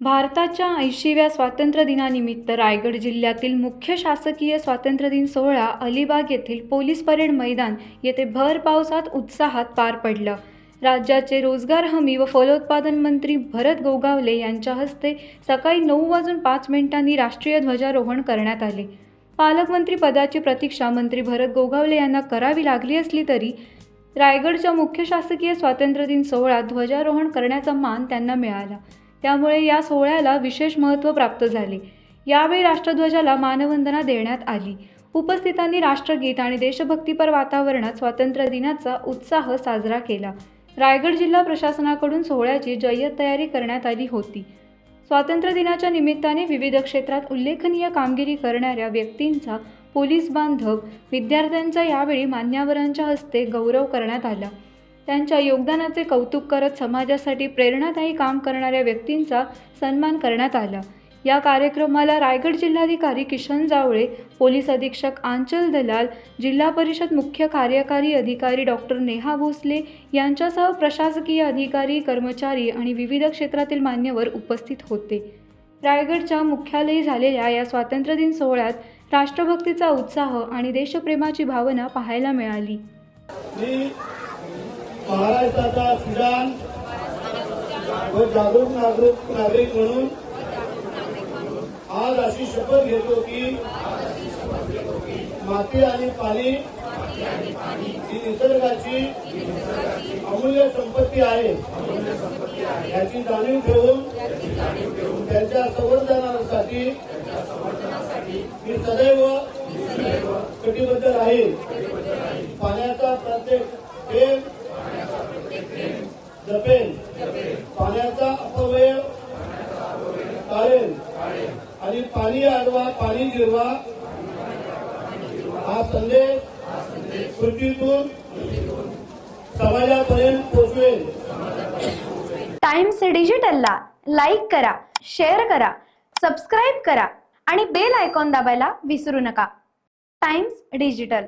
भारताच्या 80व्या स्वातंत्र्य दिनानिमित्त रायगड जिल्ह्यातील मुख्य शासकीय स्वातंत्र्य दिन सोहळा अलिबाग येथील पोलीस परेड मैदान येथे भर पावसात उत्साहात पार पडला। राज्याचे रोजगार हमी व फलोत्पादन मंत्री भरत गोगावले यांच्या हस्ते सकाळी 9:05 राष्ट्रीय ध्वजारोहण करण्यात आले। पालकमंत्री पदाची प्रतीक्षा मंत्री भरत गोगावले यांना करावी लागली असली तरी रायगडच्या मुख्य शासकीय स्वातंत्र्य दिन सोहळ्यात ध्वजारोहण करण्याचा मान त्यांना मिळाला। त्यामुळे या सोहळ्याला विशेष महत्त्व प्राप्त झाले। यावेळी राष्ट्रध्वजाला मानवंदना देण्यात आली। उपस्थितांनी राष्ट्रगीत आणि देशभक्तीपर वातावरणात स्वातंत्र्य दिनाचा उत्साह साजरा केला। रायगड जिल्हा प्रशासनाकडून सोहळ्याची जय्यत तयारी करण्यात आली होती। स्वातंत्र्य दिनाच्या निमित्ताने विविध क्षेत्रात उल्लेखनीय कामगिरी करणाऱ्या व्यक्तींचा, पोलीस बांधव, विद्यार्थ्यांचा यावेळी मान्यवरांच्या हस्ते गौरव करण्यात आला। त्यांच्या योगदानाचे कौतुक करत समाजासाठी प्रेरणादायी काम करणाऱ्या व्यक्तींचा सन्मान करण्यात आला। या कार्यक्रमाला रायगड जिल्हाधिकारी किशन जावळे, पोलीस अधीक्षक आंचल दलाल, जिल्हा परिषद मुख्य कार्यकारी अधिकारी डॉक्टर नेहा भोसले यांच्यासह प्रशासकीय अधिकारी, कर्मचारी आणि विविध क्षेत्रातील मान्यवर उपस्थित होते। रायगडच्या मुख्यालयी झालेल्या या स्वातंत्र्य दिन सोहळ्यात राष्ट्रभक्तीचा उत्साह आणि देशप्रेमाची भावना पाहायला मिळाली। महाराष्ट्राचा सुजाण व जागरूक नागरिक म्हणून आज अशी शपथ घेतो की माती आणि पाणी ही निसर्गाची अमूल्य संपत्ती आहे, याची जाणीव ठेवून त्यांच्या संवर्धनासाठी मी सदैव कटिबद्ध राहील। पाण्याचा प्रत्येक थेंब जपेल, पाण्याचा अपव्यय टाळेल आणि पाणी अडवा पाणी जिरवा हा संदेश पृथ्वीतून समाजापर्यंत पोहोचवेल। टाइम्स डिजिटलला लाईक करा, शेअर करा, सबस्क्राईब करा आणि बेल आयकॉन दाबायला विसरू नका। Times digital.